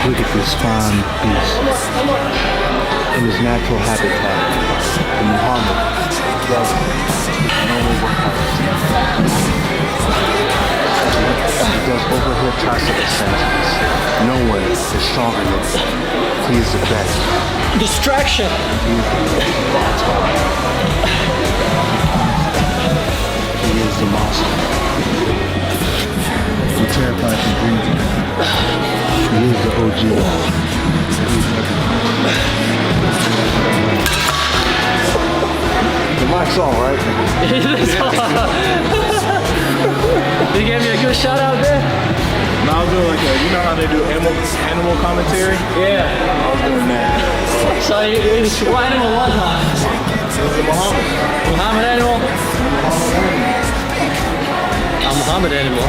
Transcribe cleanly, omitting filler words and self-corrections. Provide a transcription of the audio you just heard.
Look at this fine beast in his natural habitat. And Muhammad does normal workouts. He does overhead tricep extensions. No one is stronger than him. He is the best. Distraction. He is the best of all time. He is the monster. I'm terrified to breathe him. He is the OG. He's everything. The mic's on, right? You gave me a good shout out there? No, I was doing like you know how they do animal commentary? Yeah. I was doing that. So what animal was that? It was the Muhammad. Muhammad animal? A Muhammad animal.